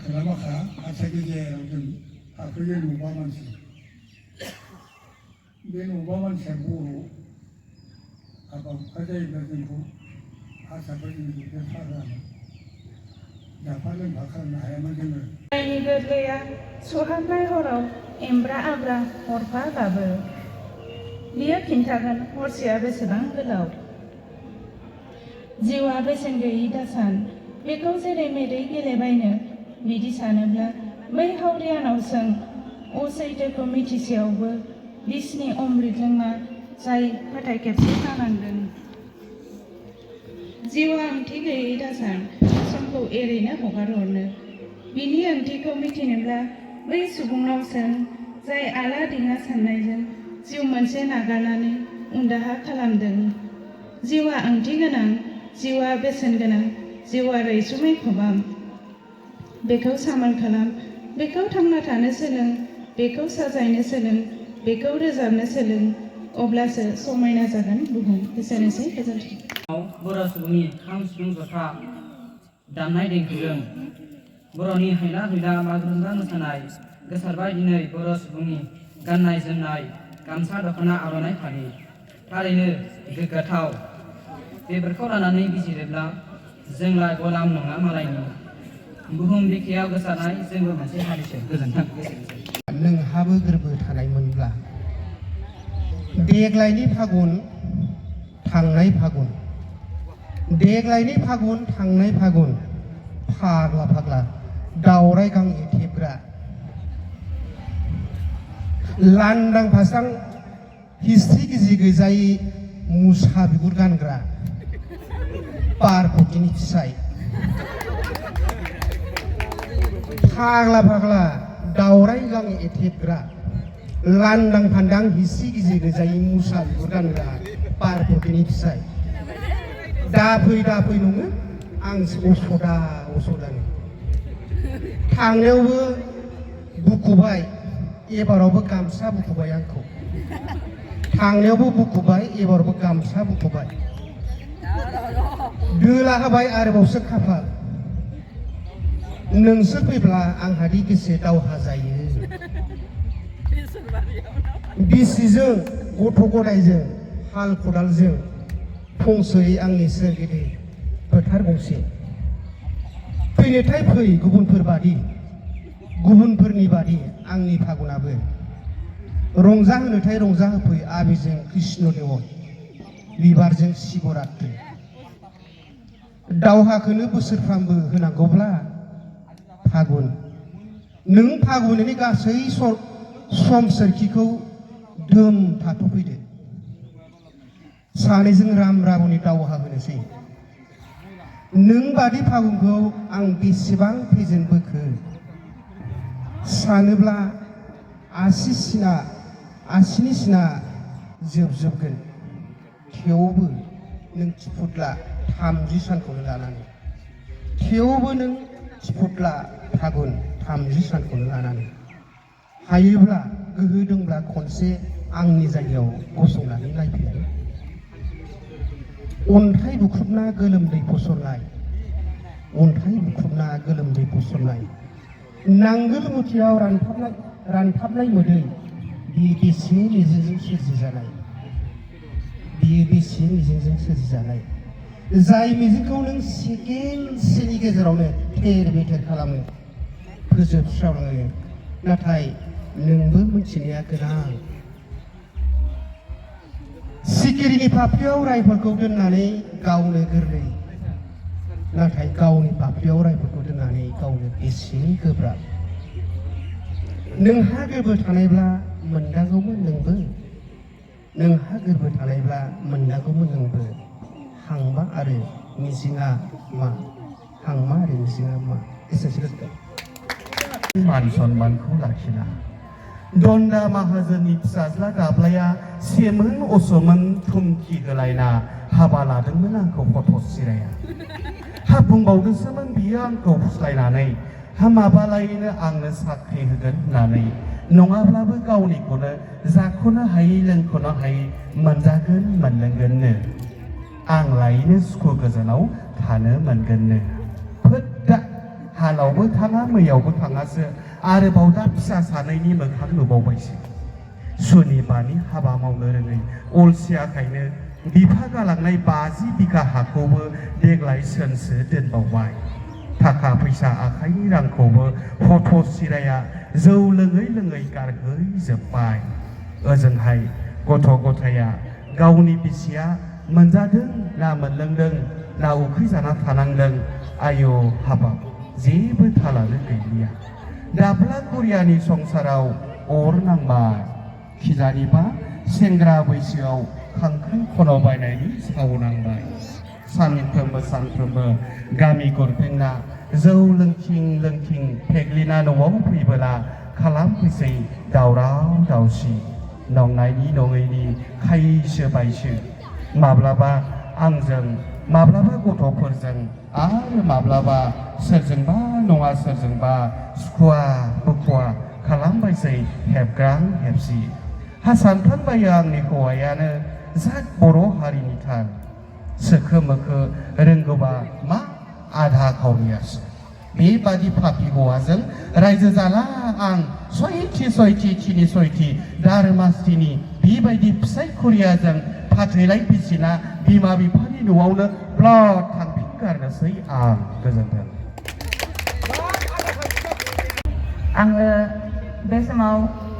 खालामाखा आसागि जायाव जों हाखौयो नुबा मानसि बे नुबा मानसिया बर' हाबा हुखा जायोब्ला जोंखौ हारसाफोर जों फागानो जाफा लोंफा खालामनो हायामोन जोङो। जायनि गोरलैया सहाबनाय हराव एमब्रा आब्रा हरफा गाबो बियो खिन्थागोन हरसेया बेसेबां गोलाव। जिउआ बेसेन गैयि दासान बेखौ जेरै मेरै गेलेबायनो बिदि सानोब्ला बै हावरियानाव सों असैथोखौ मिथिसेयावबो बिसनि अमृत लोंना जाय फाथाय खेबसे खानांदों। जिउआ ओंथि गैयै दासान समखौ एरैनो हगारहरनो बिनि ओंथिखौ मिथिनोब्ला बै सुबुंनाव सों जाय आला दिङा साननायजों जिउ मोनसे नागारनानै उन्दाहा खालामदों। जिउआ ओंथि गोनां जिउआ बेसेन गोनां जिउआ रैसुमै खबाम बेखौ सामोल खालाम बेखौ थांना थानो सोलों बेखौ साजायनो सोलों बेखौ रोजाबनो सोलों अब्लासो समायना जागोन बुहुम। एसेनोसै गोजोन्थों। बर' सुबुंनि खाम सिफुं जथा दामनाय देंखोजों बर'नि हायला हुइला बागुरुम्बा मोसानाय गोसारबाय दिनै बर' सुबुंनि गाननाय जोमनाय गामसा दख'ना आर'नाइ फालि थारैनो गोग्गाथाव। बेफोरखौ लानानै बिजिरोब्ला जोंलाय गलाम नङा मालायनि बुहुम बिखायाव गोसारनाय जोंबो मोनसे हारिसो। गोजोन्थों। नोंहाबो गोरबो थानायमोनब्ला देग्लायनि फागुन थांनाय फागुन देग्लायनि फागुन थांनाय फागुन फाग्ला फाग्ला दावराय गां एथेबग्रा लांदां फासां हिस्ट्रि गिजि गैजायै मुसा बिगुर गानग्रा पार्बतीनि फिसाय फाग्ला फाग्ला दावराय गां एथेबग्रा लांदां फान्दां हिस्ट्रि गिजि गैजायै मुसा बिगुर गानग्रा पार्बतीनि फिसाय दाफै नङो आं असदानो थांनायावबो बुखुबाय एबारावबो गामसा बुखुबाय आंखौ थांनायावबो बुखुबाय एबारावबो गामसा बुखुबाय दोला होबाय आरोबावसो खाफाल नोंसोर फैब्ला आंहादि गोसो दावहा जायो बिसिजों गथ' गथायजों हाल खदालजों फंसै आंनि सोरगिदिं फोथार गंसे फैनोथाय फै गुबुनफोरनि बादि आंनि फागुनाबो रंजाहोनोथाय रंजाहोफै आबिजों कृष्ण देव बिबारजों शिवरात्रि दावहाखौनो बोसोरफ्रामबो होनांगौब्ला फागुन नों फागुननि गासै सम सोरखिखौ दोम थाथ'फैदो सानैजों राम रावनि दावहा होनोसै नों बादि फागुनखौ आं बेसेबां फेजेनबोखो सानोब्ला आसिनि सिना जोबगोन थेवबो नों थिफुदला 30 सानखौनो लानानै थेवबो नों थिफुदला फागुन 30 सानखौनो लानानै हायोब्ला गोहो दंब्ला खनसे आंनि जायगायाव गसंनानै नायफैदो अन्थाइ बुख्रुबना गोलोमदै फसरनाय नांगोल मुथियाव रानथाबनाय मोदै बियो बेसे मिजिंजों सोरजिजानाय जाय मिजिंखौ नों सेकेन्डसेनि गेजेरावनो थेर बेथेर खालामो फोजोबस्राङो नाथाय नोंबो मिथिनाया गोनां सिखिरिनि फाफ्लियाव रायफलखौ दोननानै गावनो गोरलै नाथाय गावनि फाफ्लियाव रायफलखौ दोननानै गावनो बेसे गोब्राब नोंहा गोरबो थानायब्ला मोनदांगौमोन नोंबो हांमा आरो मिजिङा मा एसेसो मान सन्मानखौ लाखिना दन्दा माहाजोननि फिसाज्ला गाब्लाया सेमोन असमोन थुमखि होलायना हाबा लादोंमोन आंखौ फट' सिराया बुंबावदोंसोमोन बियो आंखौ फुस्लायनानै माबालायनो आंनो साख्रि होगोन होननानै नङाब्लाबो गावनिखौनो जाख'नो हायै लोंख'नो हायै मोनलोंगोननो आं लायनो सुखु गोजोनाव थानो मोनगोननो फोद्दा दाहालावबो थाङा मैयावबो थाङासो आरोबाव दा फिसा सानैनि मोखां नुबावबायसो सुनिबानि हाबा मावनो रोङै अलसियाखायनो बिफा गालांनाय 50 बिघा हाखौबो देग्लाय सोनसो दोनबावबाय थाखा फैसा आखाइनि रांखौबो हथ' सिराया जौ लोङै लोङै गारहैजोब्बाय ओजोंहाय गथ' गथाया गावनि बिसिया मोनजादों ना मोनलोंदों ना उखै जाना थानांदों आयौ हाबाब जेबो थालानो गैलिया दाब्ला कुरियानि संसाराव अर नांबाय खिजानिबा सेंग्रा बैसोआव खांख्राइ खन'बायनायनि साव नांबाय सानफ्रोमबो गामि गरफेंना जौ लोंथिं लोंथिं फेग्लिना न'आव फैबोला खालामफैसै दावराव दावसि नंनायनि नङैनि खायसो बायसो माब्लाबा आंजों माब्लाबा गथ'फोरजों आरो माब्लाबा सोरजोंबा नङा सोरजोंबा सुखुवा बुखुवा खालामबायसै हेबग्रां हेबसि हासानफ्लांबायो आंनि हौवायानो जात बर' हारिनि थार सोखो मोखो रोंगौबा मा आधा खावरियासो बेबादि फापि हौवाजों रायजो जाला आं सयथि थिनि सयथि दारमास्तिनि बेबायदि फिसाइ खुरियाजों फाथैलाय बिसिना बिमा बिफानि न'आवनो ब्लद थांफिनगारनोसै आं गोजोन्थों। आङो बे समाव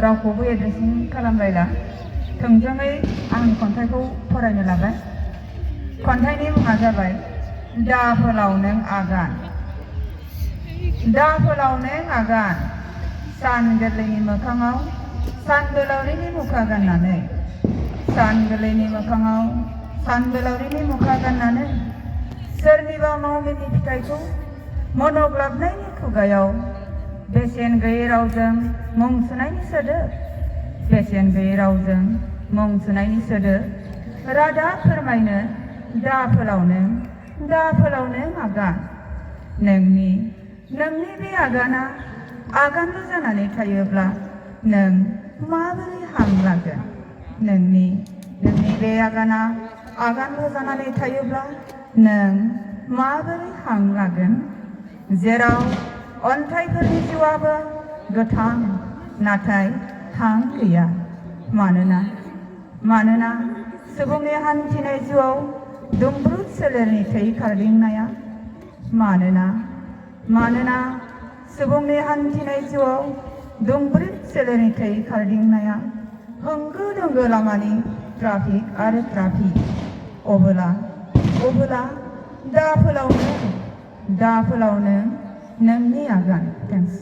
रावखौबो एड्रेसिं खालामलायला थोंजोङै आंनि खन्थाइखौ फरायनो लाबाय खन्थाइनि मुङा जाबाय दाफोलाव नों आगान दाफोलाव नों आगान सान गोरलैनि मोखाङाव सान बोलावरिनि मुखा गाननानै सान गोरलैनि मोखाङाव सान बोलावरिनि मुखा गाननानै सोरनिबा मावमिननि फिथाइखौ मनग्लाबनायनि खुगायाव बेसेन गैयै रावजों मुं सुनायनि सोदोब बेसेन गैयै रावजों मुं सुनायनि सोदोब रादाब फोरमायनो दाफोलावनो आगान नोंनि बे आगाना आगानल' जानानै थायोब्ला नों माबोरै हां लागोन नोंनि बे आगाना आगानल' जानानै थायोब्ला नों माबोरै हां लागोन जेराव अन्थाइफोरनि जिउआबो गोथां नाथाय हां गैया मानोना सुबुंनि हान्थिनाय जिउआव दुंब्रुद सोलेरनि थै खारदिंनाया मानोना सुबुंनि हान्थिनाय जिउआव दुंब्रुद सोलेरनि थै खारदिंनाया होंगो दोंगो लामानि ट्राफिक आरो ट्राफिक अबोला दाफोलावनो नोंनि आगान थेंक्स